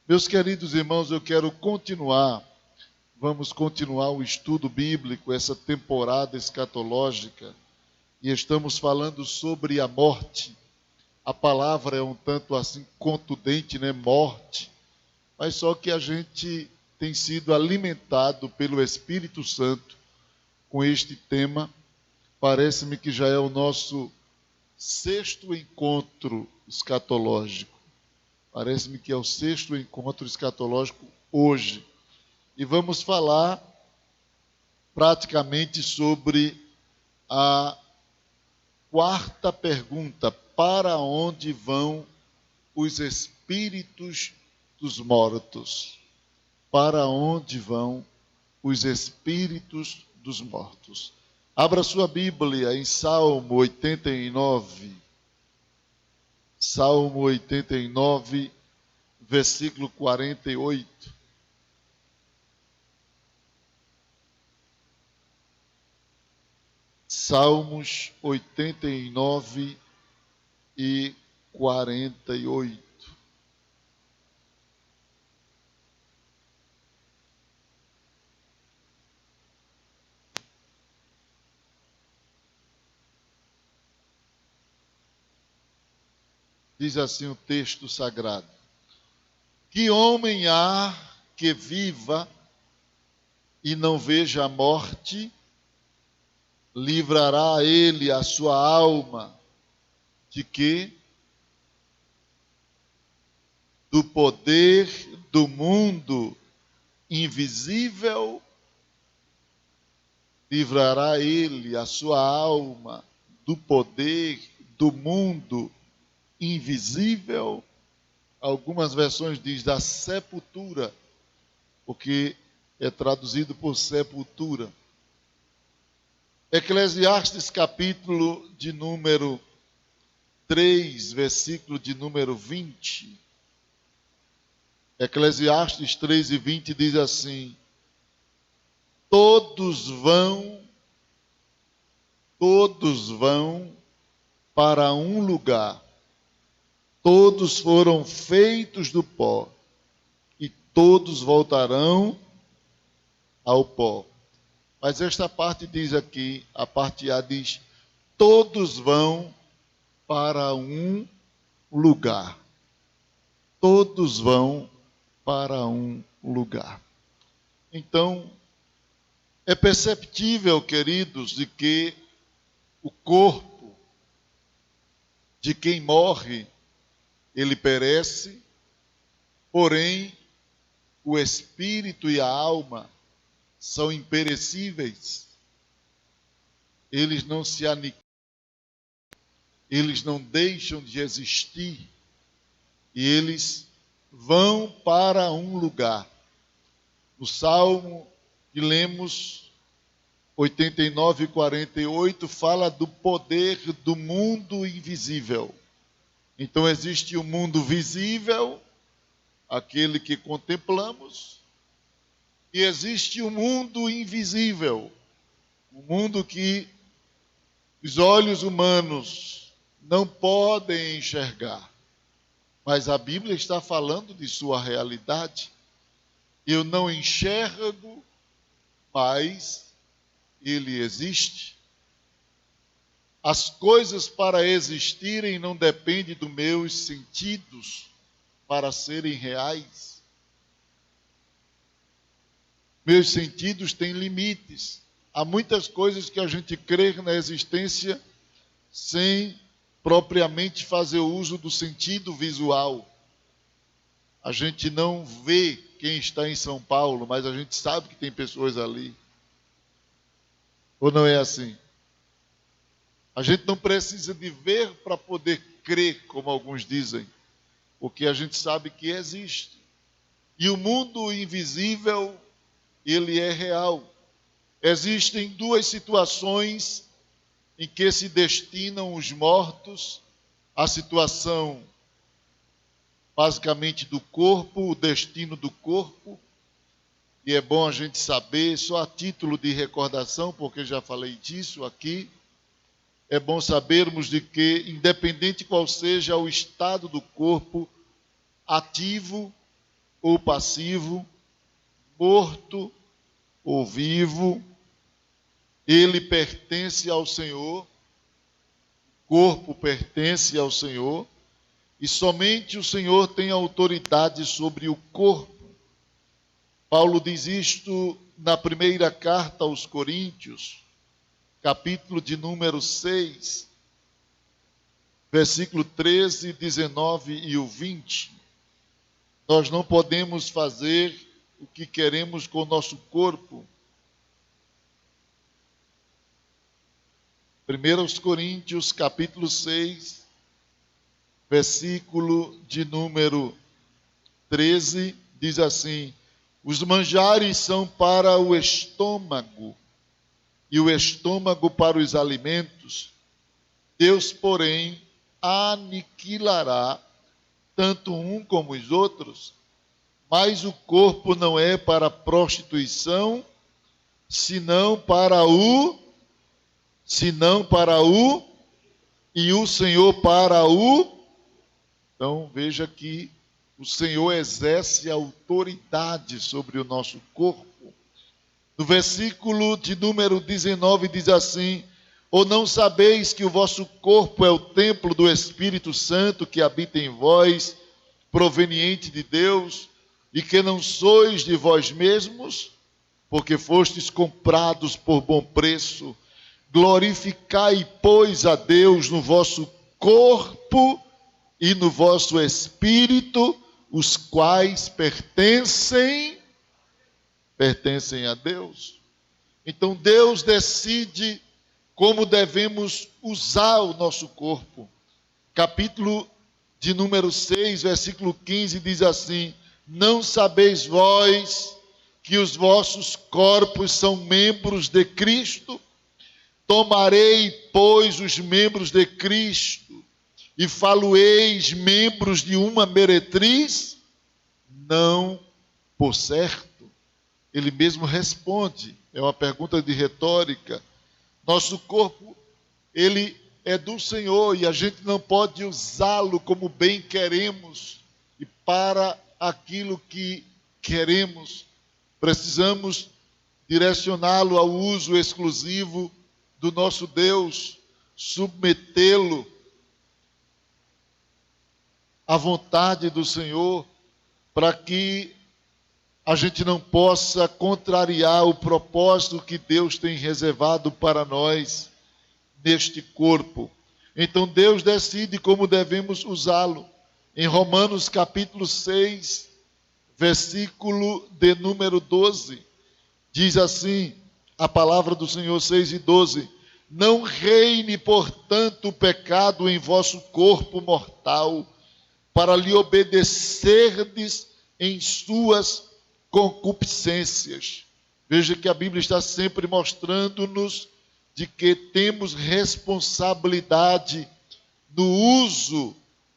Meus queridos irmãos, vamos continuar o estudo bíblico, essa temporada escatológica, e estamos falando sobre a morte. A palavra é um tanto assim contundente, né? Morte. Mas só que a gente tem sido alimentado pelo Espírito Santo com este tema. Parece-me que já é o nosso sexto encontro escatológico. Parece-me que é o sexto encontro escatológico hoje. E vamos falar praticamente sobre a quarta pergunta: para onde vão os espíritos dos mortos? Para onde vão os espíritos dos mortos? Abra sua Bíblia em Salmo 89. Salmo 89, versículo 48. Salmos 89 e 48. Diz assim o texto sagrado: que homem há que viva e não veja a morte? Livrará ele a sua alma de quê? Do poder do mundo invisível. Livrará ele a sua alma do poder do mundo invisível. Algumas versões diz da sepultura, porque é traduzido por sepultura. Eclesiastes capítulo de número 3, versículo de número 20. Eclesiastes 3 e 20 diz assim: todos vão para um lugar. Todos foram feitos do pó, e todos voltarão ao pó. Mas esta parte diz aqui, a parte A diz: todos vão para um lugar. Todos vão para um lugar. Então, é perceptível, queridos, de que o corpo de quem morre, ele perece, porém, o espírito e a alma são imperecíveis. Eles não se aniquilam, eles não deixam de existir, e eles vão para um lugar. No Salmo que lemos, 89 e 48, fala do poder do mundo invisível. Então existe o mundo visível, aquele que contemplamos, e existe o mundo invisível, o mundo que os olhos humanos não podem enxergar. Mas a Bíblia está falando de sua realidade. Eu não enxergo, mas ele existe. As coisas para existirem não dependem dos meus sentidos para serem reais. Meus sentidos têm limites. Há muitas coisas que a gente crê na existência sem propriamente fazer uso do sentido visual. A gente não vê quem está em São Paulo, mas a gente sabe que tem pessoas ali. Ou não é assim? A gente não precisa de ver para poder crer, como alguns dizem, porque a gente sabe que existe. E o mundo invisível, ele é real. Existem duas situações em que se destinam os mortos: a situação basicamente do corpo, o destino do corpo, e é bom a gente saber, só a título de recordação, porque já falei disso aqui, é bom sabermos de que, independente qual seja o estado do corpo, ativo ou passivo, morto ou vivo, ele pertence ao Senhor, o corpo pertence ao Senhor, e somente o Senhor tem autoridade sobre o corpo. Paulo diz isto na primeira carta aos Coríntios, capítulo de número 6, versículo 13, 19 e o 20. Nós não podemos fazer o que queremos com o nosso corpo. 1 Coríntios, capítulo 6, versículo de número 13, diz assim: os manjares são para o estômago, e o estômago para os alimentos. Deus, porém, aniquilará tanto um como os outros, mas o corpo não é para a prostituição, senão para o, e o Senhor para o. Então, veja que o Senhor exerce autoridade sobre o nosso corpo. No versículo de número 19 diz assim: ou não sabeis que o vosso corpo é o templo do Espírito Santo que habita em vós, proveniente de Deus, e que não sois de vós mesmos, porque fostes comprados por bom preço? Glorificai, pois, a Deus no vosso corpo e no vosso espírito, os quais pertencem a Deus. Então Deus decide como devemos usar o nosso corpo. Capítulo de número 6, versículo 15, diz assim: não sabeis vós que os vossos corpos são membros de Cristo? Tomarei, pois, os membros de Cristo e falo-eis membros de uma meretriz? Não, por certo. Ele mesmo responde, é uma pergunta de retórica. Nosso corpo, ele é do Senhor e a gente não pode usá-lo como bem queremos e para aquilo que queremos. Precisamos direcioná-lo ao uso exclusivo do nosso Deus, submetê-lo à vontade do Senhor, para que a gente não possa contrariar o propósito que Deus tem reservado para nós neste corpo. Então Deus decide como devemos usá-lo. Em Romanos capítulo 6, versículo de número 12, diz assim a palavra do Senhor, 6 e 12: não reine, portanto, o pecado em vosso corpo mortal, para lhe obedecerdes em suas concupiscências. Veja que a Bíblia está sempre mostrando-nos de que temos responsabilidade no uso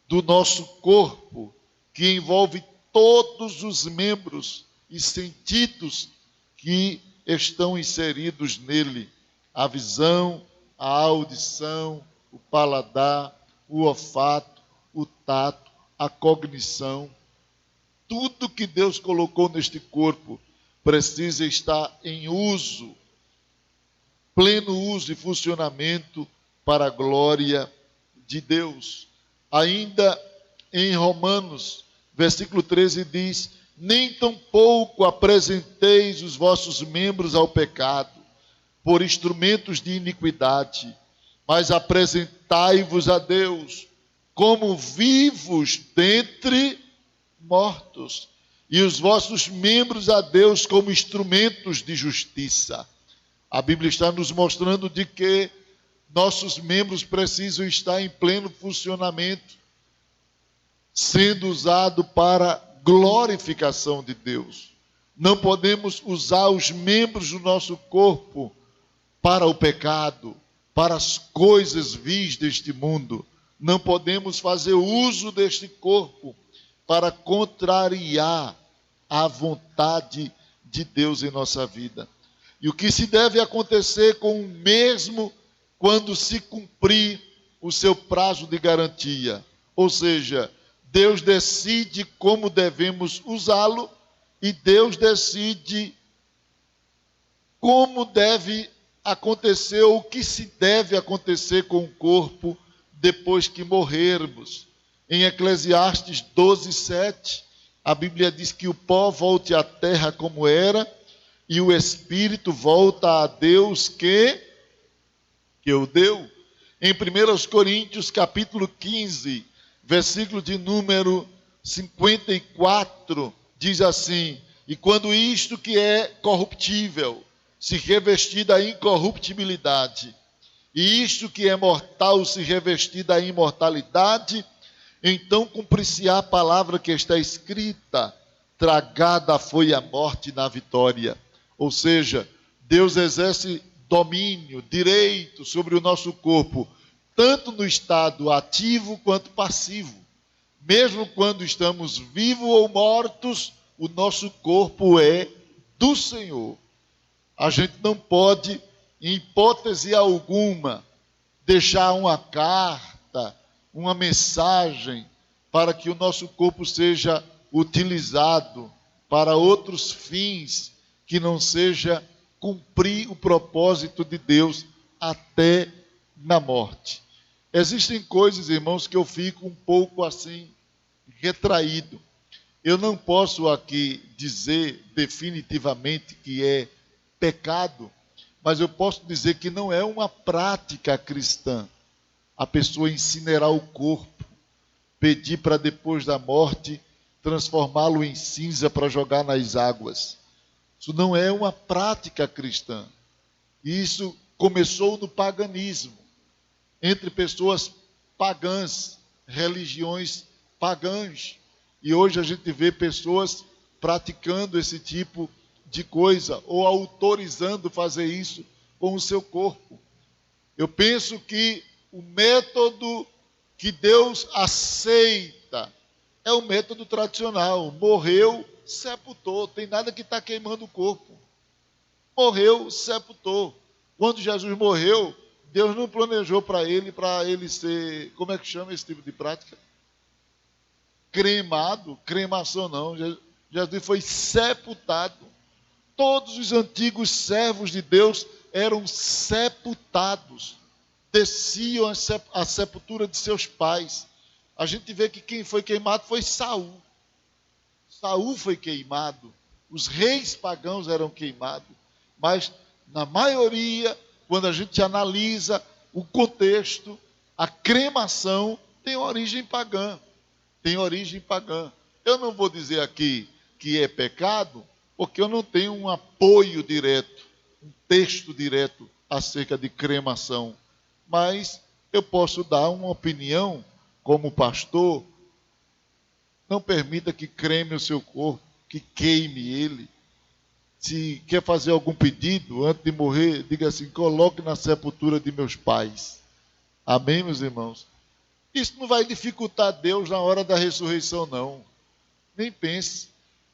do nosso corpo, que envolve todos os membros e sentidos que estão inseridos nele: a visão, a audição, o paladar, o olfato, o tato, a cognição. Tudo que Deus colocou neste corpo precisa estar em uso, pleno uso e funcionamento para a glória de Deus. Ainda em Romanos, versículo 13 diz: nem tampouco apresenteis os vossos membros ao pecado, por instrumentos de iniquidade, mas apresentai-vos a Deus como vivos dentre mortos, e os vossos membros a Deus como instrumentos de justiça. A Bíblia está nos mostrando de que nossos membros precisam estar em pleno funcionamento, sendo usado para glorificação de Deus. Não podemos usar os membros do nosso corpo para o pecado, para as coisas vis deste mundo. Não podemos fazer uso deste corpo para contrariar a vontade de Deus em nossa vida. E o que se deve acontecer com o mesmo quando se cumprir o seu prazo de garantia? Ou seja, Deus decide como devemos usá-lo e Deus decide como deve acontecer, ou o que se deve acontecer com o corpo depois que morrermos. Em Eclesiastes 12:7, a Bíblia diz que o pó volte à terra como era, e o espírito volta a Deus que o deu. Em 1 Coríntios, capítulo 15, versículo de número 54, diz assim: e quando isto que é corruptível se revestir da incorruptibilidade, e isto que é mortal se revestir da imortalidade, então cumprir-se-á a palavra que está escrita: tragada foi a morte na vitória. Ou seja, Deus exerce domínio, direito sobre o nosso corpo, tanto no estado ativo quanto passivo. Mesmo quando estamos vivos ou mortos, o nosso corpo é do Senhor. A gente não pode, em hipótese alguma, deixar uma carta, uma mensagem, para que o nosso corpo seja utilizado para outros fins, que não seja cumprir o propósito de Deus até na morte. Existem coisas, irmãos, que eu fico um pouco assim, retraído. Eu não posso aqui dizer definitivamente que é pecado, mas eu posso dizer que não é uma prática cristã a pessoa incinerar o corpo, pedir para depois da morte transformá-lo em cinza para jogar nas águas. Isso não é uma prática cristã. Isso começou no paganismo, entre pessoas pagãs, religiões pagãs. E hoje a gente vê pessoas praticando esse tipo de coisa, ou autorizando fazer isso com o seu corpo. Eu penso que o método que Deus aceita é o método tradicional. Morreu, sepultou. Tem nada que está queimando o corpo. Morreu, sepultou. Quando Jesus morreu, Deus não planejou para ele ser, como é que chama esse tipo de prática? Cremado, cremação não. Jesus foi sepultado. Todos os antigos servos de Deus eram sepultados. Desciam a sepultura de seus pais. A gente vê que quem foi queimado foi Saul. Saul foi queimado. Os reis pagãos eram queimados. Mas, na maioria, quando a gente analisa o contexto, a cremação tem origem pagã. Tem origem pagã. Eu não vou dizer aqui que é pecado, porque eu não tenho um apoio direto, um texto direto acerca de cremação. Mas eu posso dar uma opinião como pastor. Não permita que creme o seu corpo, que queime ele. Se quer fazer algum pedido antes de morrer, diga assim: coloque na sepultura de meus pais. Amém, meus irmãos? Isso não vai dificultar Deus na hora da ressurreição, não. Nem pense.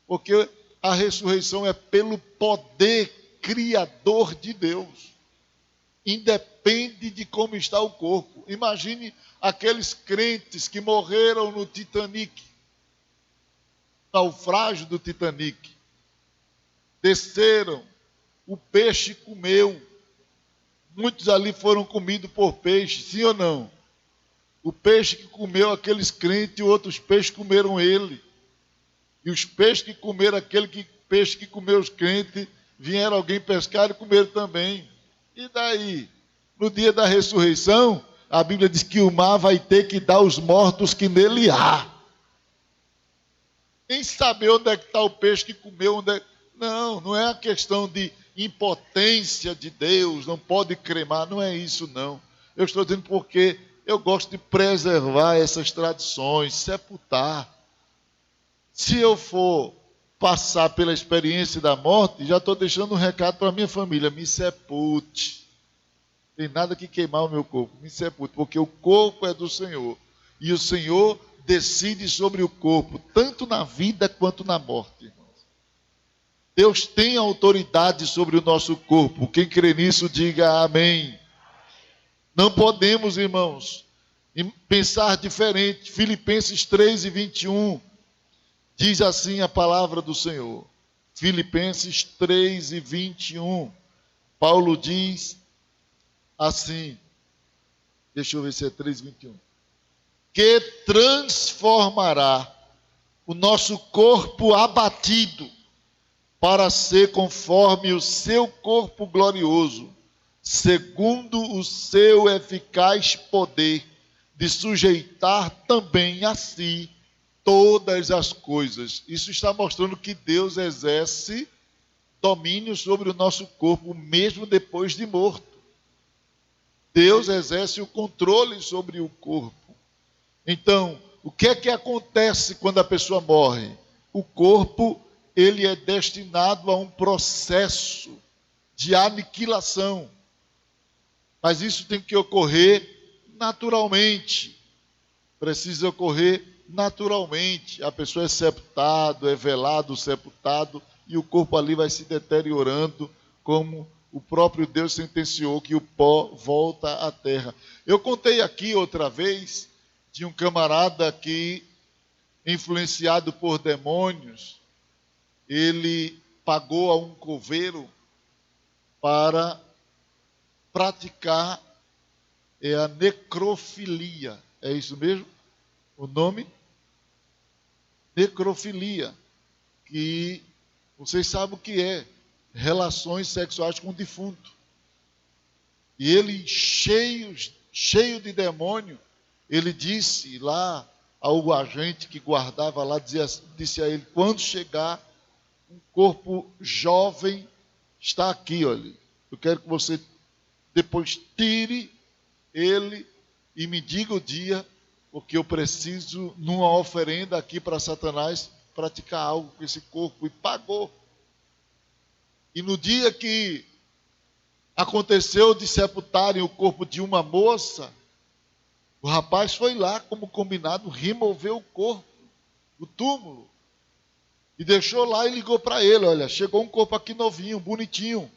Porque a ressurreição é pelo poder criador de Deus. Independe de como está o corpo. Imagine aqueles crentes que morreram no Titanic. Naufrágio do Titanic. Desceram, o peixe comeu. Muitos ali foram comidos por peixe, sim ou não? O peixe que comeu aqueles crentes e outros peixes comeram ele. E os peixes que comeram peixe que comeu os crentes, vieram alguém pescar e comeram também. E daí? No dia da ressurreição, a Bíblia diz que o mar vai ter que dar os mortos que nele há. Nem saber onde é que está o peixe que comeu. Não é a questão de impotência de Deus, não pode cremar, não é isso não. Eu estou dizendo porque eu gosto de preservar essas tradições, sepultar. Se eu for passar pela experiência da morte, já estou deixando um recado para a minha família: me sepulte. Tem nada que queimar o meu corpo, me sepulte, porque o corpo é do Senhor. E o Senhor decide sobre o corpo, tanto na vida quanto na morte, irmãos. Deus tem autoridade sobre o nosso corpo. Quem crê nisso, diga amém. Não podemos, irmãos, em pensar diferente. Filipenses 3:21 diz assim a palavra do Senhor. Filipenses 3:21. Paulo diz assim, deixa eu ver se é 3:21. Que transformará o nosso corpo abatido para ser conforme o seu corpo glorioso, segundo o seu eficaz poder de sujeitar também a si todas as coisas. Isso está mostrando que Deus exerce domínio sobre o nosso corpo, mesmo depois de morto. Deus exerce o controle sobre o corpo. Então, o que é que acontece quando a pessoa morre? O corpo, ele é destinado a um processo de aniquilação. Mas isso tem que ocorrer naturalmente. Precisa ocorrer naturalmente. A pessoa é sepultado, é velado, sepultado, e o corpo ali vai se deteriorando, como o próprio Deus sentenciou que o pó volta à terra. Eu contei aqui outra vez de um camarada que, influenciado por demônios, ele pagou a um coveiro para praticar a necrofilia. É isso mesmo? O nome? Necrofilia. Que vocês sabem o que é. Relações sexuais com o defunto. E ele, cheio de demônio, ele disse lá ao agente que guardava lá, disse a ele, quando chegar um corpo jovem, está aqui, olha. Eu quero que você depois tire ele e me diga o dia, porque eu preciso, numa oferenda aqui para Satanás, praticar algo com esse corpo. E pagou. E no dia que aconteceu de sepultarem o corpo de uma moça, o rapaz foi lá, como combinado, removeu o corpo, o túmulo, e deixou lá e ligou para ele, olha, chegou um corpo aqui novinho, bonitinho,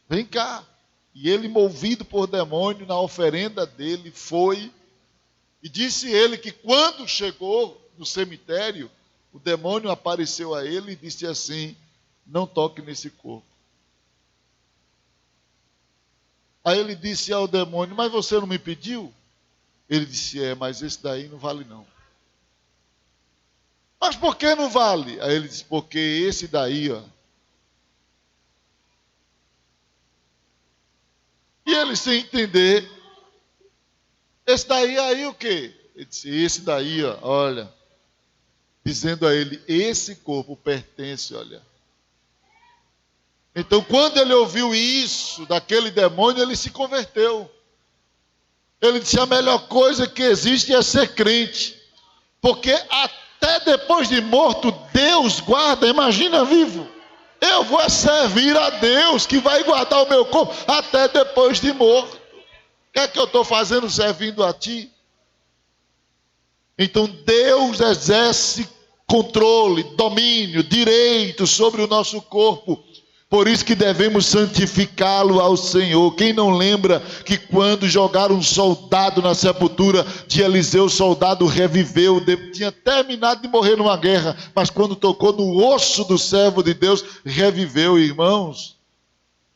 vem cá. E ele, movido por demônio, na oferenda dele, foi, e disse ele que quando chegou no cemitério, o demônio apareceu a ele e disse assim, não toque nesse corpo. Aí ele disse ao demônio, mas você não me pediu? Ele disse, mas esse daí não vale não. Mas por que não vale? Aí ele disse, porque esse daí, ó. E ele, sem entender, esse daí aí o quê? Ele disse, esse daí, ó, olha, dizendo a ele, esse corpo pertence, olha. Então, quando ele ouviu isso daquele demônio, ele se converteu. Ele disse, a melhor coisa que existe é ser crente. Porque até depois de morto, Deus guarda, imagina vivo. Eu vou servir a Deus, que vai guardar o meu corpo até depois de morto. O que é que eu estou fazendo servindo a ti? Então, Deus exerce controle, domínio, direito sobre o nosso corpo. Por isso que devemos santificá-lo ao Senhor. Quem não lembra que quando jogaram um soldado na sepultura de Eliseu, o soldado reviveu, tinha terminado de morrer numa guerra, mas quando tocou no osso do servo de Deus, reviveu, irmãos.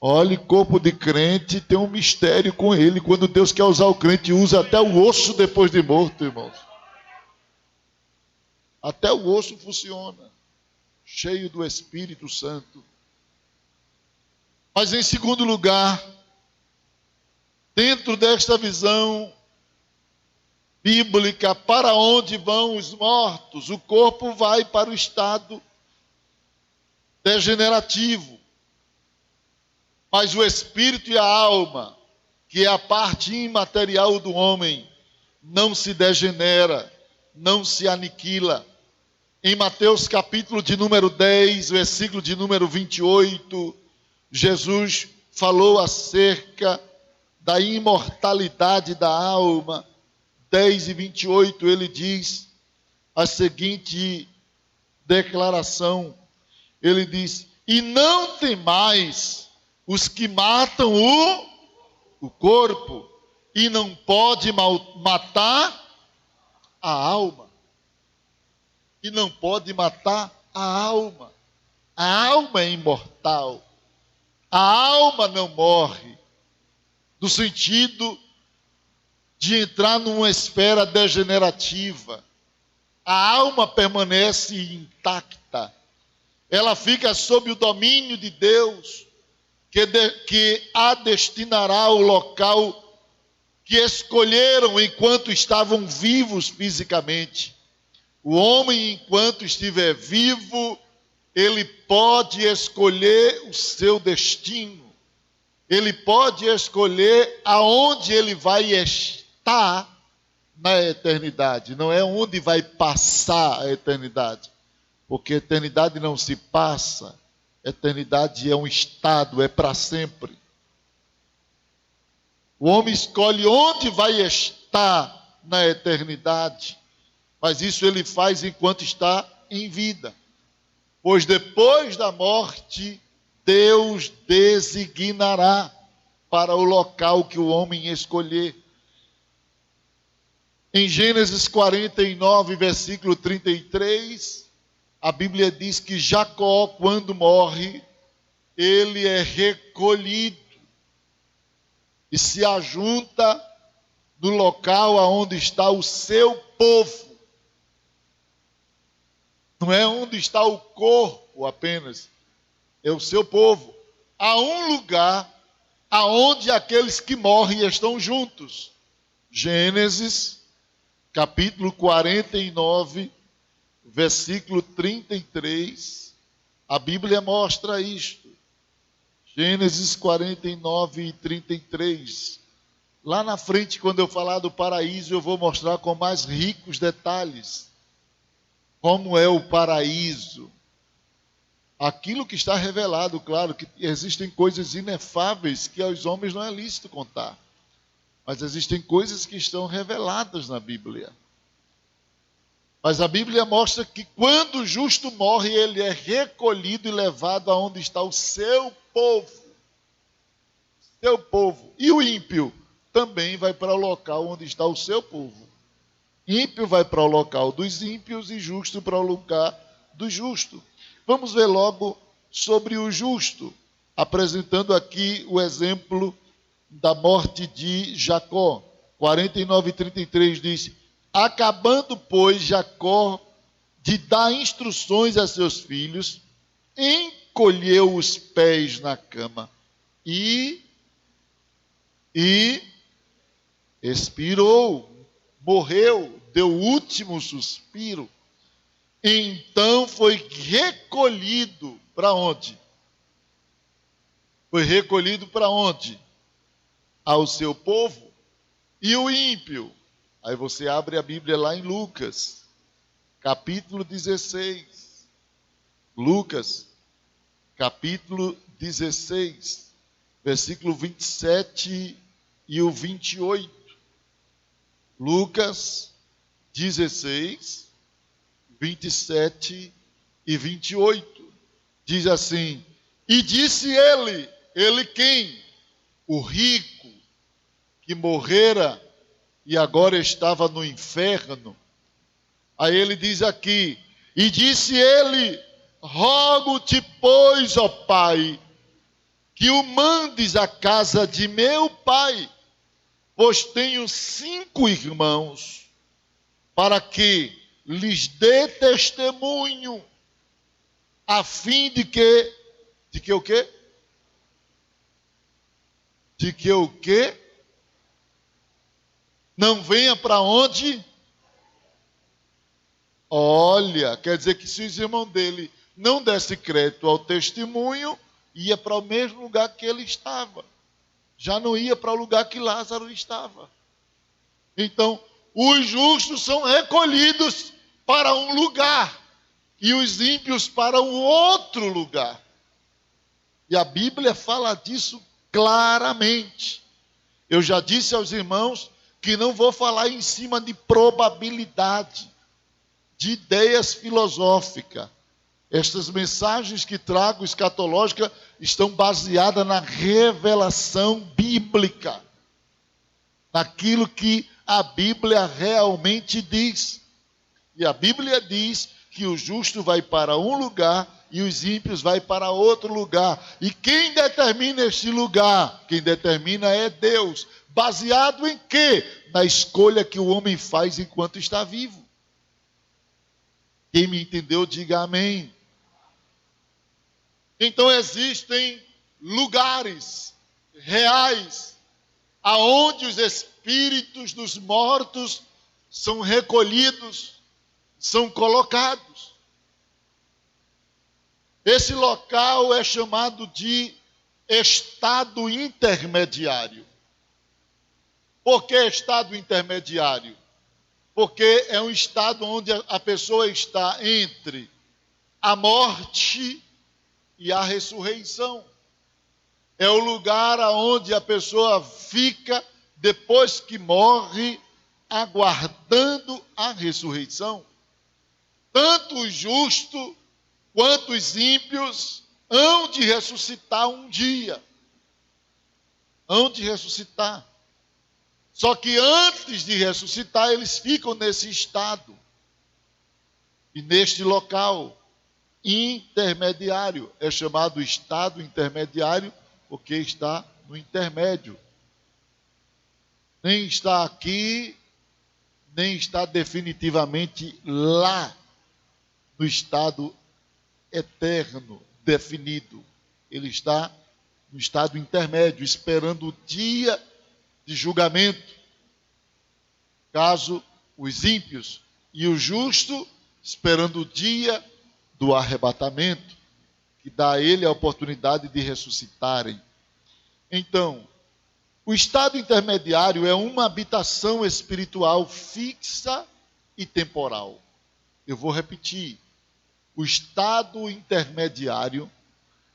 Olhe, corpo de crente tem um mistério com ele. Quando Deus quer usar o crente, usa até o osso depois de morto, irmãos. Até o osso funciona, cheio do Espírito Santo. Mas em segundo lugar, dentro desta visão bíblica, para onde vão os mortos? O corpo vai para o estado degenerativo. Mas o espírito e a alma, que é a parte imaterial do homem, não se degenera, não se aniquila. Em Mateus capítulo de número 10, versículo de número 28, Jesus falou acerca da imortalidade da alma. 10:28, ele diz a seguinte declaração. Ele diz, e não temais os que matam o corpo, e não pode matar a alma. E não pode matar a alma. A alma é imortal. A alma não morre. No sentido de entrar numa esfera degenerativa. A alma permanece intacta. Ela fica sob o domínio de Deus, que a destinará ao local que escolheram enquanto estavam vivos fisicamente. O homem, enquanto estiver vivo, ele pode escolher o seu destino. Ele pode escolher aonde ele vai estar na eternidade. Não é onde vai passar a eternidade. Porque a eternidade não se passa. A eternidade é um estado, é para sempre. O homem escolhe onde vai estar na eternidade. Mas isso ele faz enquanto está em vida. Pois depois da morte, Deus designará para o local que o homem escolher. Em Gênesis 49, versículo 33, a Bíblia diz que Jacó, quando morre, ele é recolhido e se ajunta no local onde está o seu povo. Não é onde está o corpo apenas, é o seu povo. Há um lugar aonde aqueles que morrem estão juntos. Gênesis, capítulo 49, versículo 33, a Bíblia mostra isto. Gênesis 49 e 33. Lá na frente, quando eu falar do paraíso, eu vou mostrar com mais ricos detalhes como é o paraíso. Aquilo que está revelado, claro, que existem coisas inefáveis que aos homens não é lícito contar. Mas existem coisas que estão reveladas na Bíblia. Mas a Bíblia mostra que quando o justo morre, ele é recolhido e levado aonde está o seu povo. Seu povo. E o ímpio também vai para o local onde está o seu povo. Ímpio vai para o local dos ímpios e justo para o lugar do justo. Vamos ver logo sobre o justo, apresentando aqui o exemplo da morte de Jacó. 49 e 33 diz: acabando, pois, Jacó de dar instruções a seus filhos, encolheu os pés na cama e expirou, morreu, deu o último suspiro. Então foi recolhido para onde? Foi recolhido para onde? Ao seu povo. E o ímpio? Aí você abre a Bíblia lá em Lucas, capítulo 16. Lucas, capítulo 16, versículo 27 e o 28. Lucas 16, 27 e 28. Diz assim: e disse ele quem? O rico, que morrera e agora estava no inferno. Aí ele diz aqui: e disse ele, rogo-te, pois, ó Pai, que o mandes à casa de meu pai, pois tenho 5 irmãos, para que lhes dê testemunho, a fim de que o quê? De que o quê? Não venha para onde? Olha, quer dizer que se os irmãos dele não desse crédito ao testemunho, ia para o mesmo lugar que ele estava. Já não ia para o lugar que Lázaro estava. Então, os justos são recolhidos para um lugar e os ímpios para um outro lugar. E a Bíblia fala disso claramente. Eu já disse aos irmãos que não vou falar em cima de probabilidade, de ideias filosóficas. Estas mensagens que trago escatológica estão baseadas na revelação bíblica. naquilo que a Bíblia realmente diz. E a Bíblia diz que o justo vai para um lugar e os ímpios vai para outro lugar. E quem determina este lugar? Quem determina é Deus. Baseado em quê? Na escolha que o homem faz enquanto está vivo. Quem me entendeu, diga amém. Então existem lugares reais aonde os espíritos dos mortos são recolhidos, são colocados. Esse local é chamado de estado intermediário. Por que estado intermediário? Porque é um estado onde a pessoa está entre a morte e a ressurreição. É o lugar onde a pessoa fica depois que morre, aguardando a ressurreição. Tanto o justo quanto os ímpios hão de ressuscitar um dia. Hão de ressuscitar. Só que antes de ressuscitar, eles ficam nesse estado. E neste local intermediário. É chamado estado intermediário porque está no intermédio. Nem está aqui, nem está definitivamente lá, no estado eterno, definido. Ele está no estado intermédio, esperando o dia de julgamento. Caso os ímpios e o justo, esperando o dia do arrebatamento, que dá a ele a oportunidade de ressuscitarem. Então, o estado intermediário é uma habitação espiritual fixa e temporal. Eu vou repetir. O estado intermediário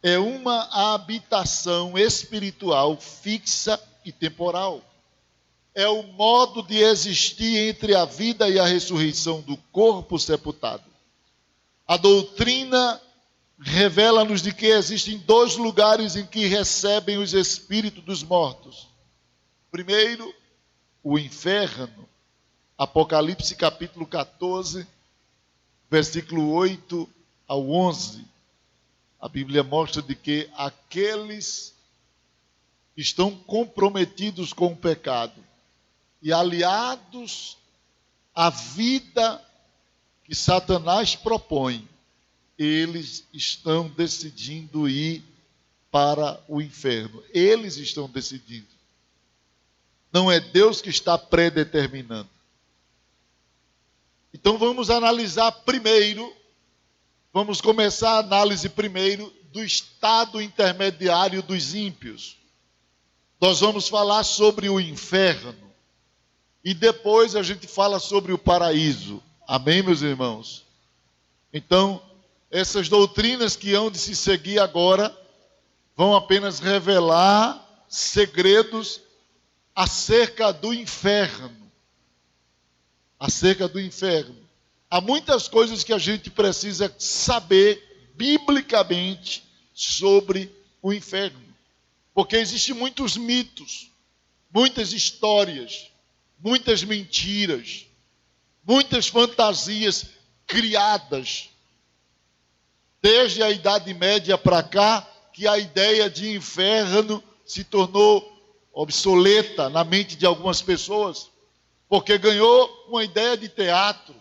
é uma habitação espiritual fixa e temporal. É o modo de existir entre a vida e a ressurreição do corpo sepultado. A doutrina revela-nos de que existem dois lugares em que recebem os espíritos dos mortos. Primeiro, o inferno. Apocalipse capítulo 14, versículo 8 ao 11. A Bíblia mostra de que aqueles que estão comprometidos com o pecado e aliados à vida que Satanás propõe, eles estão decidindo ir para o inferno. Eles estão decidindo. Não é Deus que está predeterminando. Então vamos analisar primeiro, vamos começar a análise primeiro do estado intermediário dos ímpios. Nós vamos falar sobre o inferno e depois a gente fala sobre o paraíso. Amém, meus irmãos? Então, essas doutrinas que hão de se seguir agora vão apenas revelar segredos acerca do inferno. Acerca do inferno. Há muitas coisas que a gente precisa saber biblicamente sobre o inferno. Porque existem muitos mitos, muitas histórias, muitas mentiras, muitas fantasias criadas. Desde a Idade Média para cá, que a ideia de inferno se tornou obsoleta na mente de algumas pessoas, porque ganhou uma ideia de teatro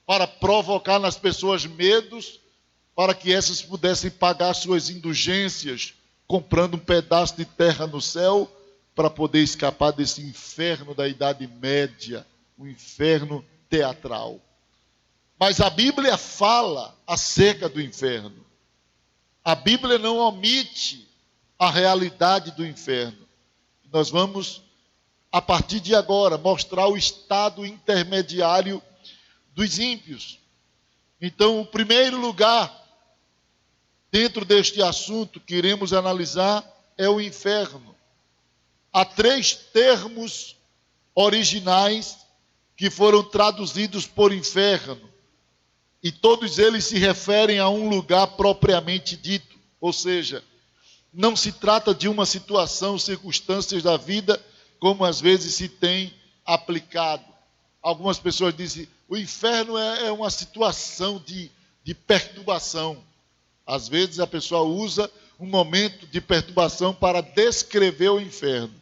para provocar nas pessoas medos, para que essas pudessem pagar suas indulgências, comprando um pedaço de terra no céu, para poder escapar desse inferno da Idade Média, um inferno teatral. Mas a Bíblia fala acerca do inferno. A Bíblia não omite a realidade do inferno. Nós vamos, a partir de agora, mostrar o estado intermediário dos ímpios. Então, o primeiro lugar, dentro deste assunto que iremos analisar, é o inferno. Há 3 termos originais que foram traduzidos por inferno. E todos eles se referem a um lugar propriamente dito. Ou seja, não se trata de uma situação, circunstâncias da vida como às vezes se tem aplicado. Algumas pessoas dizem, o inferno é uma situação de perturbação. Às vezes a pessoa usa um momento de perturbação para descrever o inferno.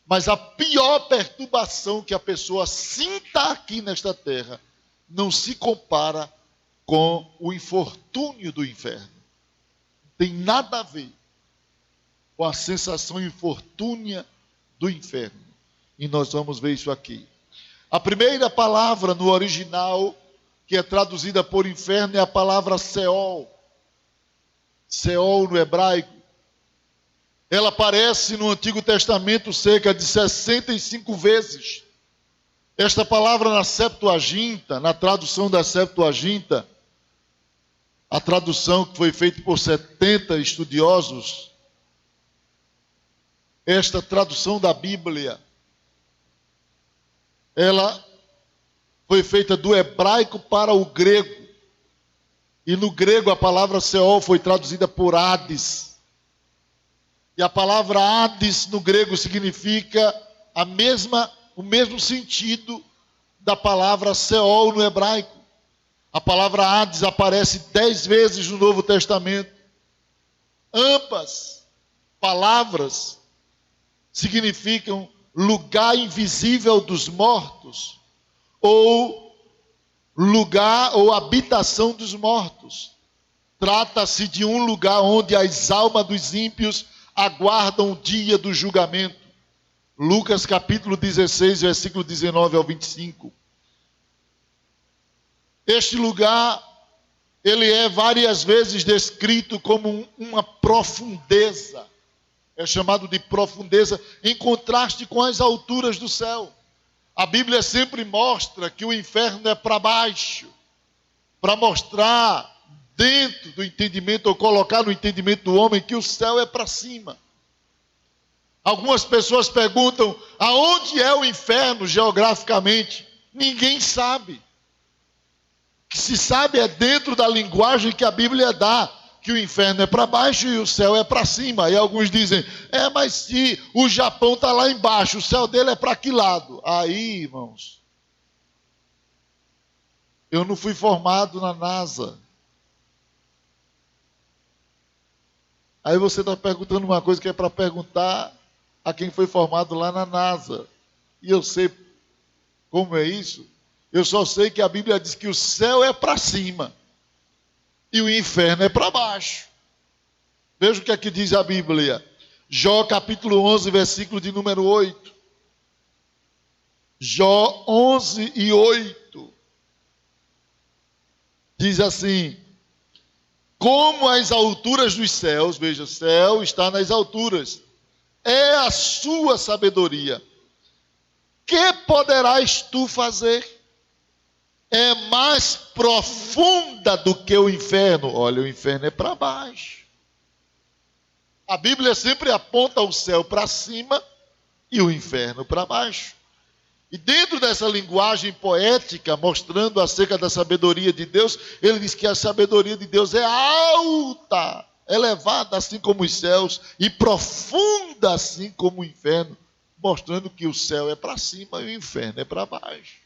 Mas a pior perturbação que a pessoa sinta aqui nesta terra não se compara com o infortúnio do inferno. Não tem nada a ver com a sensação infortúnia do inferno. E nós vamos ver isso aqui. A primeira palavra no original, que é traduzida por inferno, é a palavra Seol. Seol no hebraico. Ela aparece no Antigo Testamento cerca de 65 vezes. Esta palavra na Septuaginta, na tradução da Septuaginta, a tradução que foi feita por 70 estudiosos, esta tradução da Bíblia, ela foi feita do hebraico para o grego. E no grego a palavra Seol foi traduzida por Hades. E a palavra Hades no grego significa o mesmo sentido da palavra Seol no hebraico. A palavra Hades aparece 10 vezes no Novo Testamento. Ambas palavras significam lugar invisível dos mortos, ou lugar ou habitação dos mortos. Trata-se de um lugar onde as almas dos ímpios aguardam o dia do julgamento. Lucas capítulo 16, versículo 19 ao 25. Este lugar, ele é várias vezes descrito como uma profundeza. É chamado de profundeza, em contraste com as alturas do céu. A Bíblia sempre mostra que o inferno é para baixo, para mostrar dentro do entendimento, ou colocar no entendimento do homem, que o céu é para cima. Algumas pessoas perguntam, aonde é o inferno geograficamente? Ninguém sabe. O que se sabe é dentro da linguagem que a Bíblia dá, que o inferno é para baixo e o céu é para cima. E alguns dizem, mas se o Japão está lá embaixo, o céu dele é para que lado? Aí, irmãos, eu não fui formado na NASA. Aí você está perguntando uma coisa que é para perguntar a quem foi formado lá na NASA. E eu sei como é isso. Eu só sei que a Bíblia diz que o céu é para cima e o inferno é para baixo. Veja o que aqui diz a Bíblia. Jó capítulo 11, versículo de número 8. Jó 11 e 8. Diz assim, como as alturas dos céus, veja, céu está nas alturas, é a sua sabedoria. Que poderás tu fazer? É mais profunda do que o inferno. Olha, o inferno é para baixo. A Bíblia sempre aponta o céu para cima e o inferno para baixo. E dentro dessa linguagem poética, mostrando acerca da sabedoria de Deus, ele diz que a sabedoria de Deus é alta, elevada assim como os céus, e profunda assim como o inferno, mostrando que o céu é para cima e o inferno é para baixo.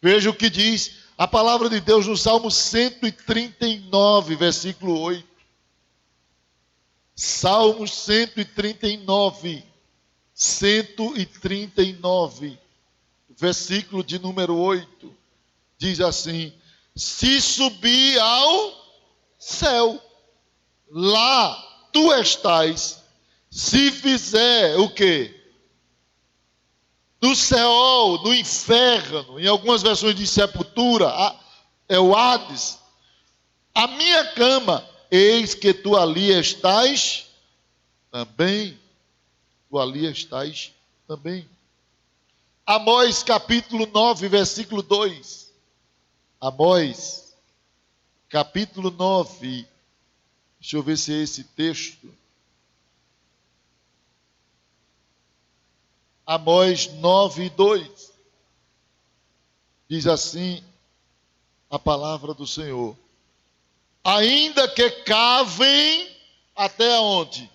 Veja o que diz a palavra de Deus no Salmo 139, versículo 8. Salmo 139, versículo de número 8. Diz assim, se subir ao céu, lá tu estás. Se fizer o quê? No Seol, no inferno, em algumas versões de sepultura, é o Hades. A minha cama, eis que tu ali estás também. Tu ali estás também. Amós capítulo 9, versículo 2. Amós capítulo 9. Deixa eu ver se é esse texto. Amós 9, 2. Diz assim a palavra do Senhor. Ainda que cavem até onde?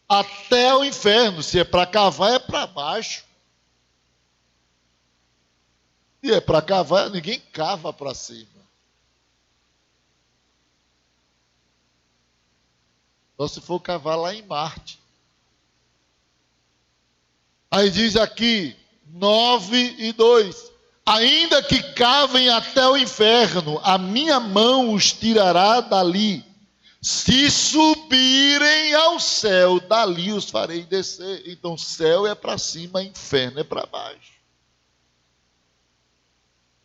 até o inferno. Se é para cavar, é para baixo. Se é para cavar, ninguém cava para cima. Só se for cavar lá em Marte. Aí diz aqui, 9:2. Ainda que cavem até o inferno, a minha mão os tirará dali. Se subirem ao céu, dali os farei descer. Então, céu é para cima, inferno é para baixo.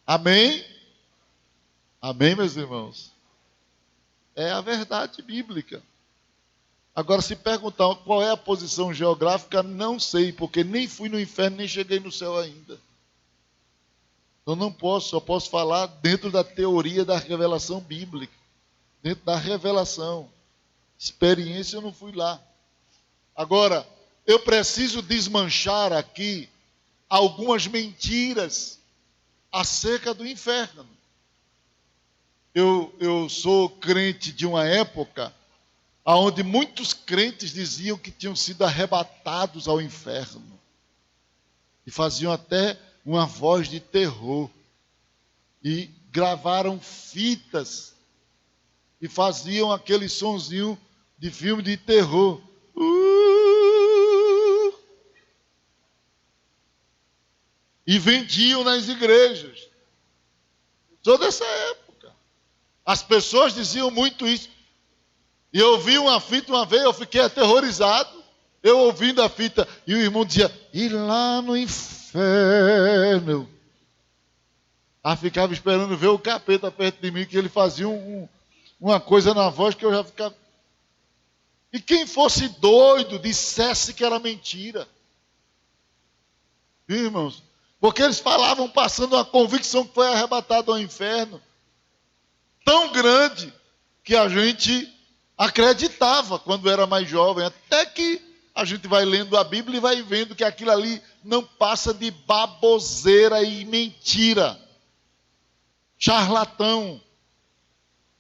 Amém? Amém, meus irmãos? É a verdade bíblica. Agora, se perguntar qual é a posição geográfica, não sei, porque nem fui no inferno, nem cheguei no céu ainda. Eu não posso, só posso falar dentro da teoria da revelação bíblica. Dentro da revelação. Experiência, eu não fui lá. Agora, eu preciso desmanchar aqui algumas mentiras acerca do inferno. Eu sou crente de uma época onde muitos crentes diziam que tinham sido arrebatados ao inferno. E faziam até uma voz de terror. E gravaram fitas. E faziam aquele sonzinho de filme de terror. E vendiam nas igrejas. Sou dessa época. As pessoas diziam muito isso. E eu vi uma fita uma vez, eu fiquei aterrorizado. Eu ouvindo a fita, e o irmão dizia, e lá no inferno. Aí ficava esperando ver o capeta perto de mim, que ele fazia uma coisa na voz que eu já ficava... E quem fosse doido, dissesse que era mentira. Viu, irmãos? Porque eles falavam passando uma convicção que foi arrebatado ao inferno. Tão grande que a gente acreditava quando era mais jovem. Até que a gente vai lendo a Bíblia e vai vendo que aquilo ali não passa de baboseira e mentira. Charlatão.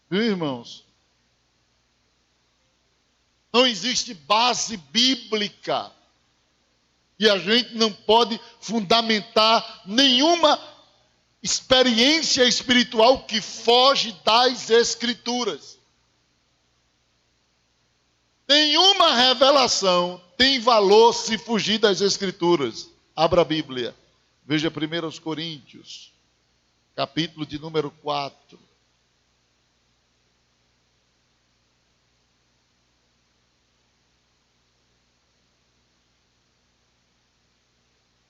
Viu, irmãos? Não existe base bíblica. E a gente não pode fundamentar nenhuma experiência espiritual que foge das Escrituras. Nenhuma revelação tem valor se fugir das Escrituras. Abra a Bíblia. Veja 1 Coríntios, capítulo de número 4.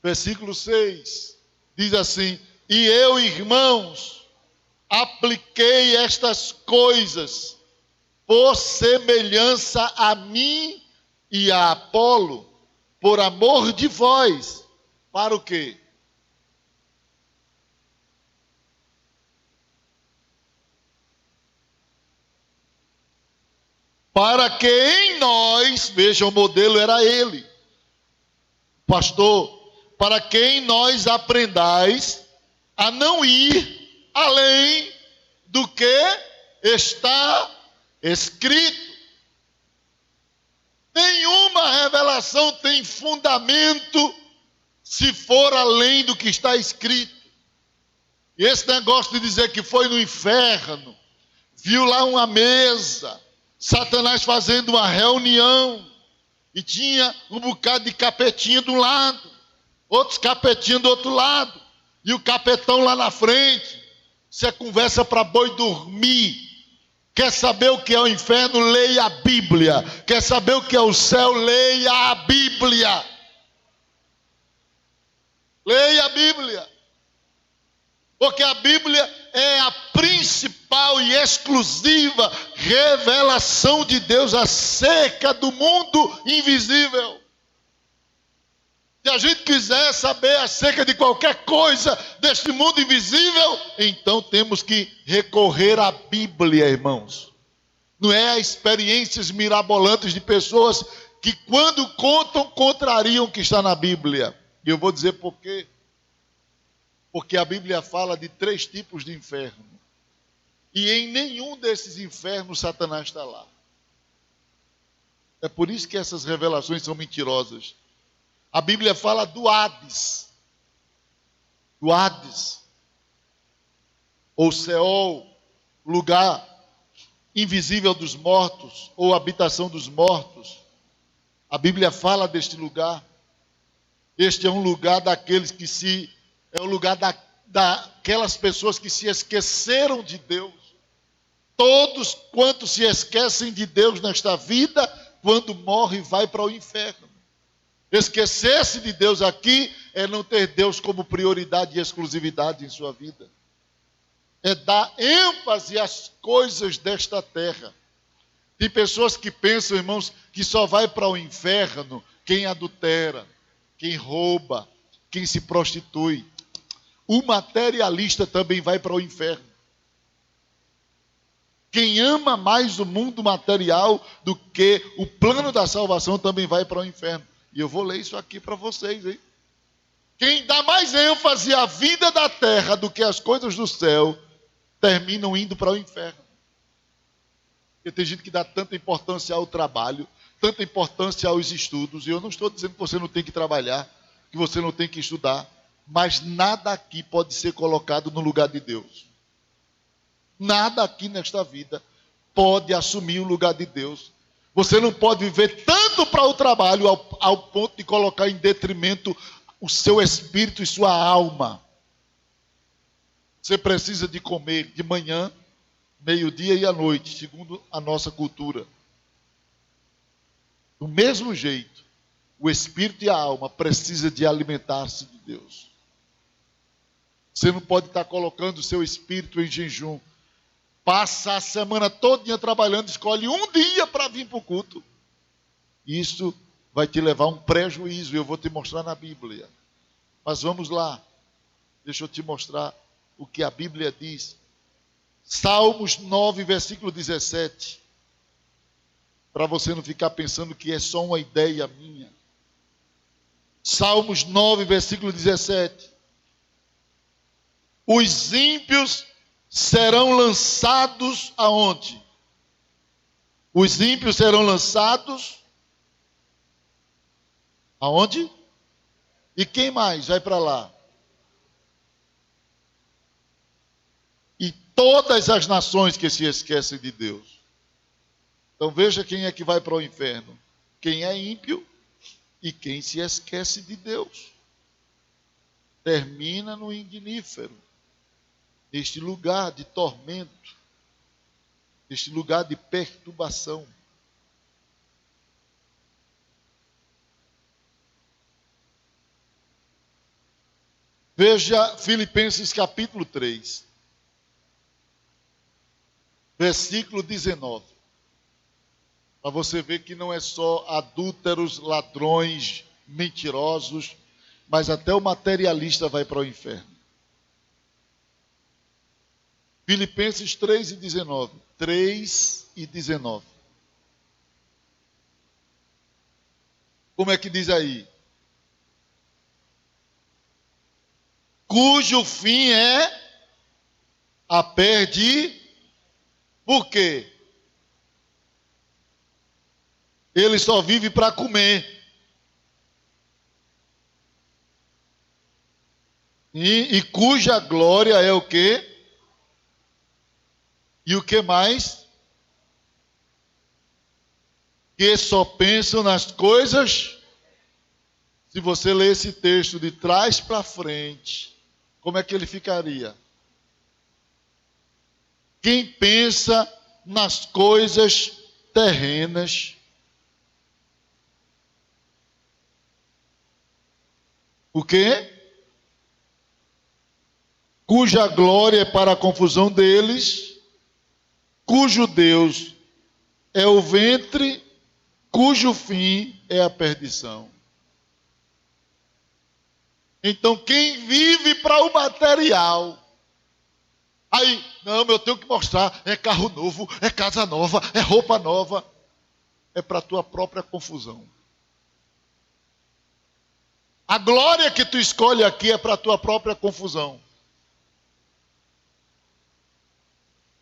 Versículo 6, diz assim, e eu, irmãos, apliquei estas coisas por semelhança a mim e a Apolo, por amor de vós, para o quê? Para que em nós, veja, o modelo era ele, pastor, para que em nós aprendais a não ir além do que está escrito. Nenhuma revelação tem fundamento se for além do que está escrito. E esse negócio de dizer que foi no inferno, viu lá uma mesa, Satanás fazendo uma reunião, e tinha um bocado de capetinha de um lado, outros capetinhos do outro lado, e o capetão lá na frente. Isso é conversa para boi dormir. Quer saber o que é o inferno? Leia a Bíblia. Quer saber o que é o céu? Leia a Bíblia. Leia a Bíblia. Porque a Bíblia é a principal e exclusiva revelação de Deus acerca do mundo invisível. Se a gente quiser saber acerca de qualquer coisa deste mundo invisível, então temos que recorrer à Bíblia, irmãos. Não é a experiências mirabolantes de pessoas que, quando contam, contrariam o que está na Bíblia. E eu vou dizer por quê. Porque a Bíblia fala de 3 tipos de inferno. E em nenhum desses infernos Satanás está lá. É por isso que essas revelações são mentirosas. A Bíblia fala do Hades. Do Hades. Ou Seol, lugar invisível dos mortos, ou habitação dos mortos. A Bíblia fala deste lugar. Este é um lugar daqueles que se... É o lugar daquelas pessoas que se esqueceram de Deus. Todos quantos se esquecem de Deus nesta vida, quando morre, vai para o inferno. Esquecer-se de Deus aqui é não ter Deus como prioridade e exclusividade em sua vida. É dar ênfase às coisas desta terra. Tem pessoas que pensam, irmãos, que só vai para o inferno quem adultera, quem rouba, quem se prostitui. O materialista também vai para o inferno. Quem ama mais o mundo material do que o plano da salvação também vai para o inferno. E eu vou ler isso aqui para vocês, hein? Quem dá mais ênfase à vida da terra do que às coisas do céu, terminam indo para o inferno. Porque tem gente que dá tanta importância ao trabalho, tanta importância aos estudos, e eu não estou dizendo que você não tem que trabalhar, que você não tem que estudar, mas nada aqui pode ser colocado no lugar de Deus. Nada aqui nesta vida pode assumir o lugar de Deus. Você não pode viver tanto para o trabalho ao ponto de colocar em detrimento o seu espírito e sua alma. Você precisa de comer de manhã, meio-dia e à noite, segundo a nossa cultura. Do mesmo jeito, o espírito e a alma precisam de alimentar-se de Deus. Você não pode estar colocando o seu espírito em jejum. Passa a semana todinha trabalhando, escolhe um dia para vir para o culto. Isso vai te levar a um prejuízo, eu vou te mostrar na Bíblia. Mas vamos lá, deixa eu te mostrar o que a Bíblia diz. Salmos 9, versículo 17. Para você não ficar pensando que é só uma ideia minha. Salmos 9, versículo 17. Os ímpios serão lançados aonde? Os ímpios serão lançados aonde? E quem mais vai para lá? E todas as nações que se esquecem de Deus. Então veja quem é que vai para o inferno. Quem é ímpio e quem se esquece de Deus. Termina no ignífero. Neste lugar de tormento, neste lugar de perturbação. Veja Filipenses capítulo 3, versículo 19. Para você ver que não é só adúlteros, ladrões, mentirosos, mas até o materialista vai para o inferno. Filipenses 3 e 19. 3 e 19. Como é que diz aí? Cujo fim é a perdição. Por quê? Ele só vive para comer. E cuja glória é o quê? E o que mais? Que só pensam nas coisas. Se você ler esse texto de trás para frente, como é que ele ficaria? Quem pensa nas coisas terrenas, o quê? Cuja glória é para a confusão deles, cujo Deus é o ventre, cujo fim é a perdição. Então, quem vive para o material, aí, não, eu tenho que mostrar, é carro novo, é casa nova, é roupa nova, é para a tua própria confusão. A glória que tu escolhe aqui é para a tua própria confusão.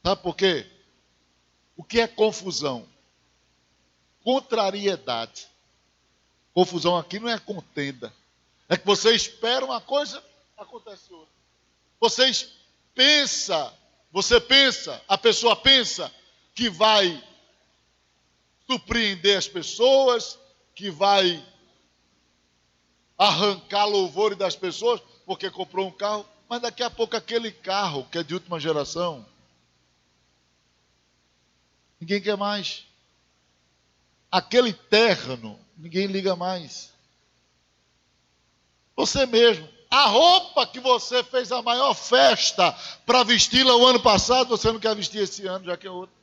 Sabe por quê? O que é confusão? contrariedade. Confusão aqui não é contenda. É que você espera uma coisa, acontece outra. A pessoa pensa que vai surpreender as pessoas, que vai arrancar louvor das pessoas, porque comprou um carro, mas daqui a pouco aquele carro, que é de última geração, ninguém quer mais. Aquele terno, ninguém liga mais. Você mesmo. A roupa que você fez a maior festa para vesti-la o ano passado, você não quer vestir esse ano, já que é outro.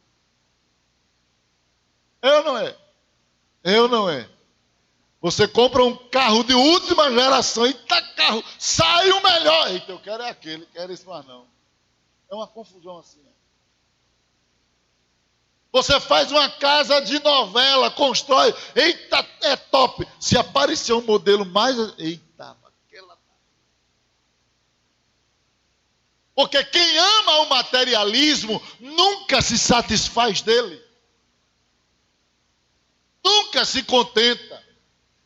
Eu não é. Você compra um carro de última geração, eita carro, sai o melhor. Eita, eu quero é aquele, quero esse mais não. É uma confusão assim. Você faz uma casa de novela, constrói, eita, é top. Se aparecer um modelo mais, eita, aquela. Porque quem ama o materialismo nunca se satisfaz dele. Nunca se contenta.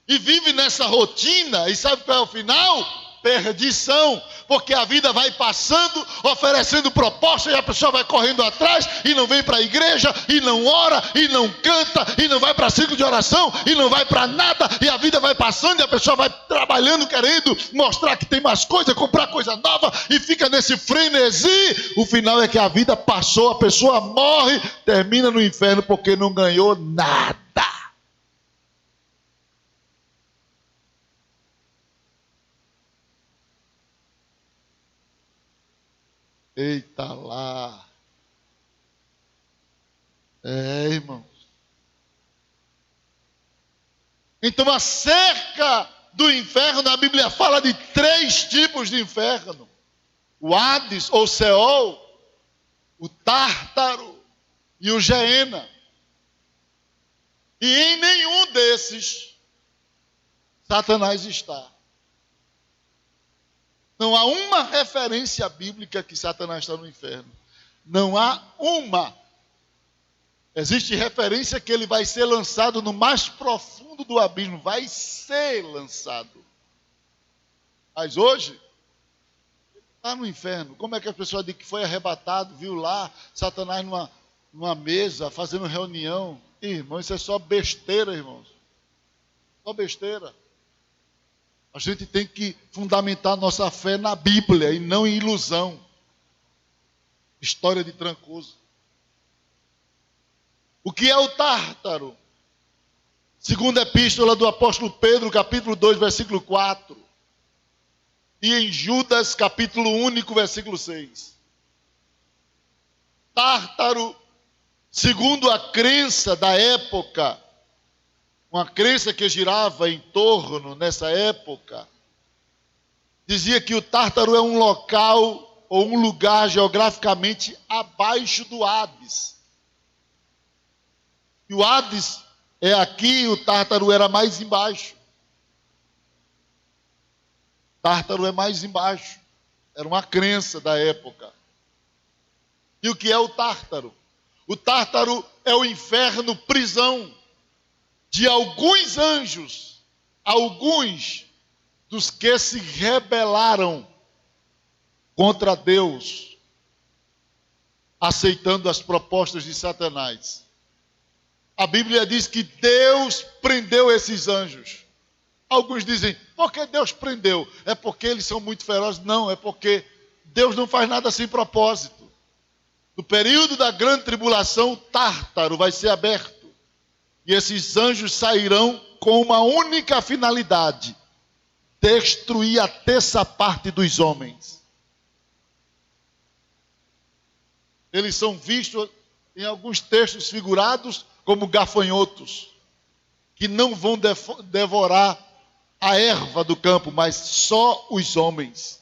E vive nessa rotina, e sabe qual é o final? Perdição, porque a vida vai passando, oferecendo propostas, e a pessoa vai correndo atrás, e não vem para a igreja, e não ora, e não canta, e não vai para ciclo de oração, e não vai para nada, e a vida vai passando, e a pessoa vai trabalhando, querendo mostrar que tem mais coisa, comprar coisa nova, e fica nesse frenesi. O final é que a vida passou, a pessoa morre, termina no inferno, porque não ganhou nada. Eita lá. Irmãos. Então, acerca do inferno, a Bíblia fala de 3 tipos de inferno: o Hades ou Seol, o Tártaro e o Geena. E em nenhum desses Satanás está. Não há uma referência bíblica que Satanás está no inferno. Não há uma. Existe referência que ele vai ser lançado no mais profundo do abismo. Vai ser lançado. Mas hoje, ele está no inferno. Como é que a pessoa diz que foi arrebatado, viu lá Satanás numa mesa, fazendo reunião? Irmão, isso é só besteira, irmãos. Só besteira. A gente tem que fundamentar nossa fé na Bíblia e não em ilusão. História de Trancoso. O que é o Tártaro? Segunda epístola do apóstolo Pedro, capítulo 2, versículo 4. E em Judas, capítulo único, versículo 6. Tártaro, segundo a crença da época, uma crença que girava em torno, nessa época, dizia que o Tártaro é um local ou um lugar geograficamente abaixo do Hades. E o Hades é aqui, o Tártaro era mais embaixo. Tártaro é mais embaixo. Era uma crença da época. E o que é o Tártaro? O Tártaro é o inferno prisão de alguns anjos, alguns dos que se rebelaram contra Deus, aceitando as propostas de Satanás. A Bíblia diz que Deus prendeu esses anjos. Alguns dizem, por que Deus prendeu? É porque eles são muito ferozes? Não, é porque Deus não faz nada sem propósito. No período da grande tribulação, o Tártaro vai ser aberto. E esses anjos sairão com uma única finalidade: destruir a terça parte dos homens. Eles são vistos em alguns textos figurados como gafanhotos, que não vão devorar a erva do campo, mas só os homens.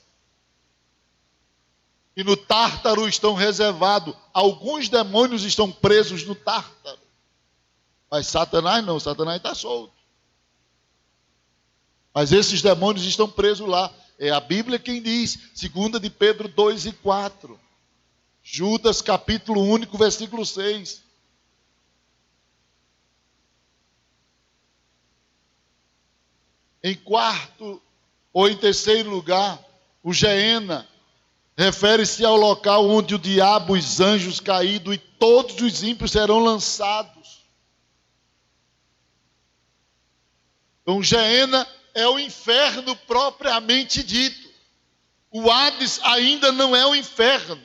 E no Tártaro estão reservados, alguns demônios estão presos no Tártaro. Mas Satanás não, Satanás está solto. Mas esses demônios estão presos lá. É a Bíblia quem diz, 2 de Pedro 2 e 4. Judas capítulo único, versículo 6. Em quarto ou em terceiro lugar, o Geena refere-se ao local onde o diabo, os anjos caídos e todos os ímpios serão lançados. Então, Geena é o inferno propriamente dito. O Hades ainda não é o inferno.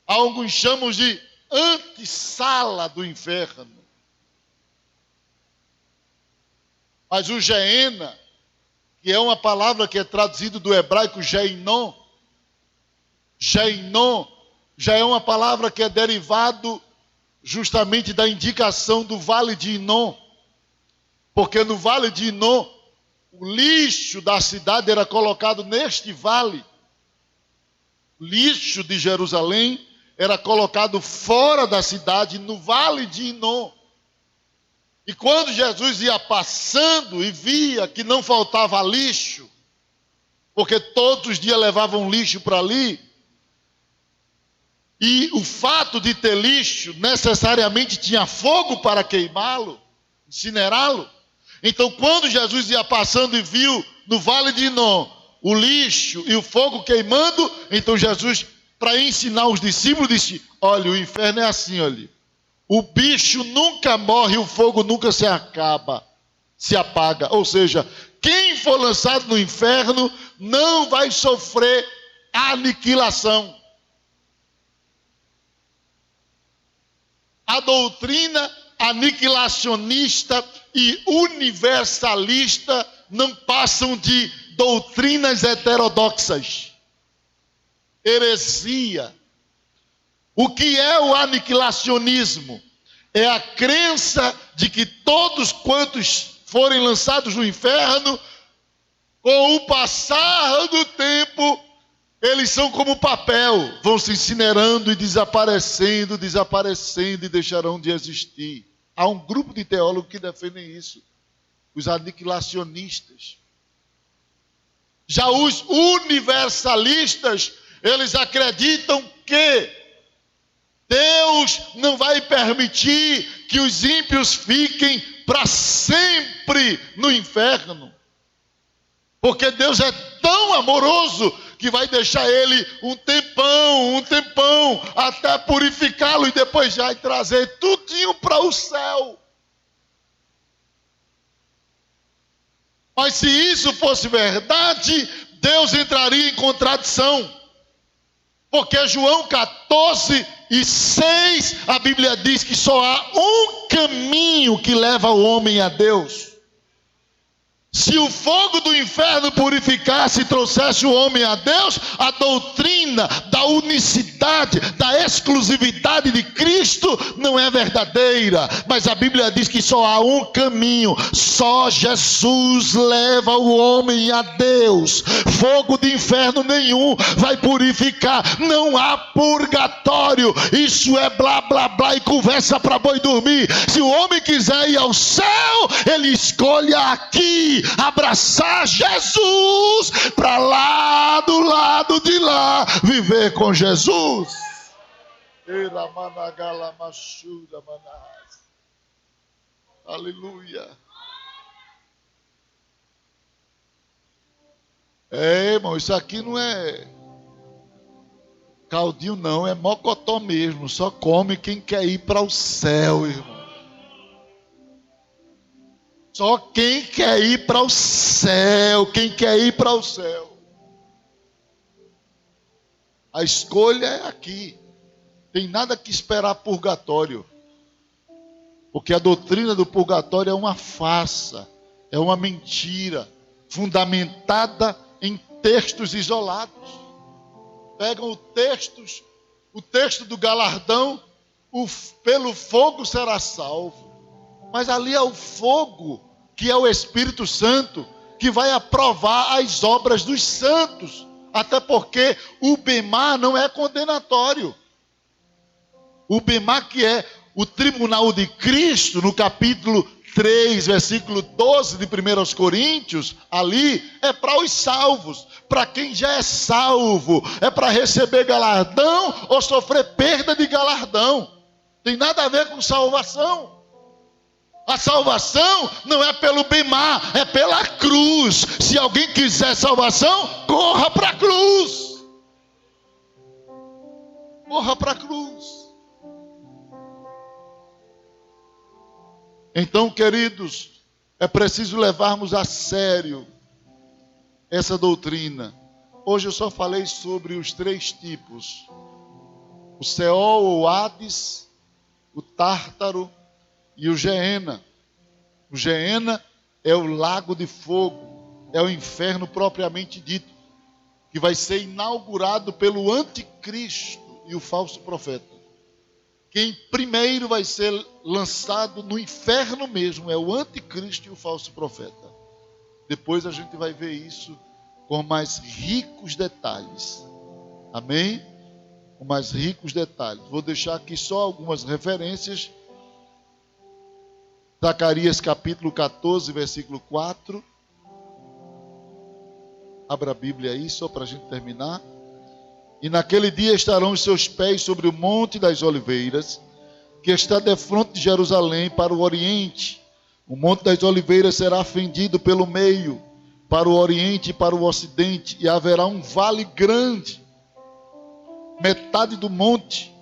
Alguns chamam de antessala do inferno. Mas o Geena, que é uma palavra que é traduzida do hebraico Geinom, Geinom já é uma palavra que é derivado justamente da indicação do Vale de Inom. Porque no Vale de Inom, o lixo da cidade era colocado neste vale. O lixo de Jerusalém era colocado fora da cidade, no Vale de Inom. E quando Jesus ia passando e via que não faltava lixo, porque todos os dias levavam lixo para ali, e o fato de ter lixo necessariamente tinha fogo para queimá-lo, incinerá-lo. Então, quando Jesus ia passando e viu no Vale de Inom o lixo e o fogo queimando, então Jesus, para ensinar os discípulos, disse: olha, o inferno é assim, olha. O bicho nunca morre, o fogo nunca se apaga. Ou seja, quem for lançado no inferno não vai sofrer aniquilação. A doutrina aniquilacionista e universalista não passam de doutrinas heterodoxas. Heresia. O que é o aniquilacionismo? É a crença de que todos quantos forem lançados no inferno, com o passar do tempo, eles são como papel, vão se incinerando e desaparecendo e deixarão de existir. Há um grupo de teólogos que defendem isso, os aniquilacionistas. Já os universalistas, eles acreditam que Deus não vai permitir que os ímpios fiquem para sempre no inferno. Porque Deus é tão amoroso que vai deixar ele um tempão, até purificá-lo e depois já trazer tudinho para o céu. Mas se isso fosse verdade, Deus entraria em contradição. Porque João 14:6, a Bíblia diz que só há um caminho que leva o homem a Deus. Se o fogo do inferno purificasse e trouxesse o homem a Deus, a doutrina da unicidade, da exclusividade de Cristo não é verdadeira. Mas a Bíblia diz que só há um caminho, só Jesus leva o homem a Deus. Fogo de inferno nenhum vai purificar, não há purgatório. Isso é blá blá blá e conversa para boi dormir. Se o homem quiser ir ao céu, ele escolhe aqui abraçar Jesus, para lá do lado de lá viver com Jesus. Aleluia. Irmão, isso aqui não é caldinho não, é mocotó mesmo. Só come quem quer ir para o céu, irmão. Só quem quer ir para o céu, A escolha é aqui. Tem nada que esperar purgatório. Porque a doutrina do purgatório é uma farsa, é uma mentira, fundamentada em textos isolados. Pegam o texto do galardão, pelo fogo será salvo. Mas ali é o fogo, que é o Espírito Santo, que vai aprovar as obras dos santos. Até porque o bemá não é condenatório. O bemá, que é o tribunal de Cristo, no capítulo 3, versículo 12 de 1 Coríntios, ali é para os salvos, para quem já é salvo, é para receber galardão ou sofrer perda de galardão. Tem nada a ver com salvação. A salvação não é pelo bem-mar, é pela cruz. Se alguém quiser salvação, corra para a cruz. Corra para a cruz. Então, queridos, é preciso levarmos a sério essa doutrina. Hoje eu só falei sobre os 3 tipos: o Seol ou Hades, o Tártaro e o Geena. O Geena é o lago de fogo, é o inferno propriamente dito, que vai ser inaugurado pelo anticristo e o falso profeta. Quem primeiro vai ser lançado no inferno mesmo é o anticristo e o falso profeta. Depois a gente vai ver isso com mais ricos detalhes. Amém? Com mais ricos detalhes. Vou deixar aqui só algumas referências. Zacarias capítulo 14, versículo 4. Abra a Bíblia aí, só para a gente terminar. E naquele dia estarão os seus pés sobre o monte das oliveiras, que está defronte de Jerusalém para o oriente. O monte das oliveiras será fendido pelo meio, para o oriente e para o ocidente, e haverá um vale grande. Metade do monte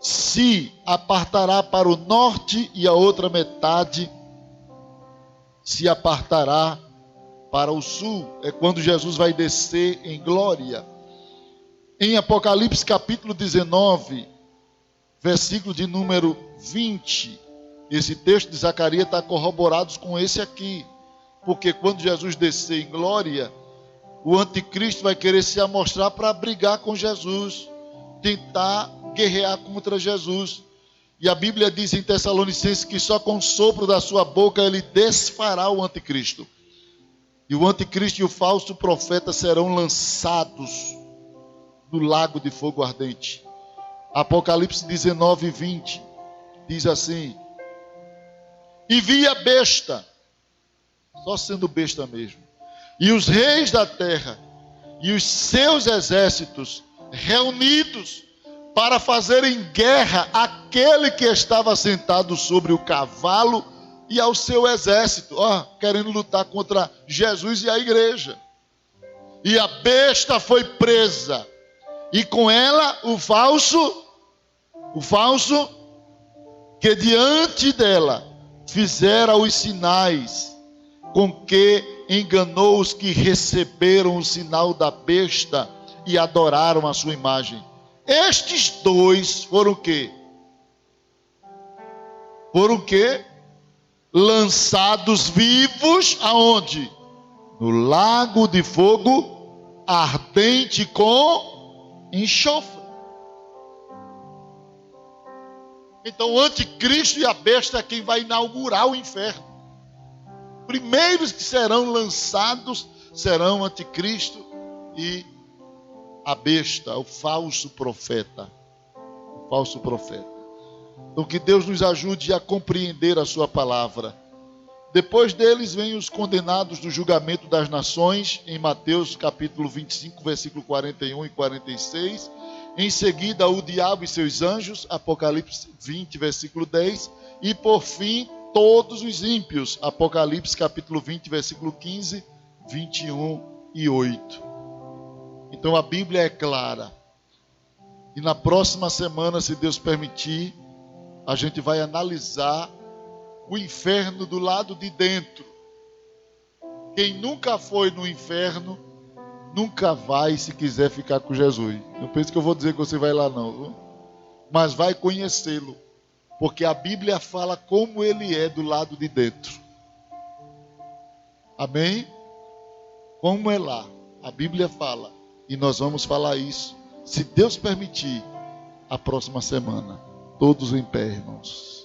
se apartará para o norte e a outra metade se apartará para o sul. É quando Jesus vai descer em glória. Em Apocalipse capítulo 19, versículo de número 20, esse texto de Zacarias está corroborado com esse aqui. Porque quando Jesus descer em glória, o anticristo vai querer se amostrar para brigar com Jesus, tentar guerrear contra Jesus. E a Bíblia diz em Tessalonicenses que só com o sopro da sua boca ele desfará o anticristo. E o anticristo e o falso profeta serão lançados no lago de fogo ardente. Apocalipse 19, 20 diz assim: e vi a besta, só sendo besta mesmo, e os reis da terra e os seus exércitos reunidos para fazerem guerra àquele que estava sentado sobre o cavalo e ao seu exército, querendo lutar contra Jesus e a igreja. E a besta foi presa, e com ela o falso que diante dela fizera os sinais, com que enganou os que receberam o sinal da besta e adoraram a sua imagem. Estes 2 foram o quê? Foram o quê? Lançados vivos aonde? No lago de fogo ardente com enxofre. Então o anticristo e a besta é quem vai inaugurar o inferno. Primeiros que serão lançados serão o anticristo e a besta, o falso profeta. O falso profeta. Então que Deus nos ajude a compreender a sua palavra. Depois deles vêm os condenados do julgamento das nações, em Mateus capítulo 25, versículo 41 e 46. Em seguida, o diabo e seus anjos, Apocalipse 20, versículo 10. E por fim, todos os ímpios, Apocalipse capítulo 20, versículo 15, 21 e 8. Então a Bíblia é clara. E na próxima semana, se Deus permitir, a gente vai analisar o inferno do lado de dentro. Quem nunca foi no inferno, nunca vai se quiser ficar com Jesus. Não pense que eu vou dizer que você vai lá não, viu? Mas vai conhecê-lo, porque a Bíblia fala como ele é do lado de dentro. Amém? Como é lá, a Bíblia fala. E nós vamos falar isso, se Deus permitir, a próxima semana. Todos em pé, irmãos.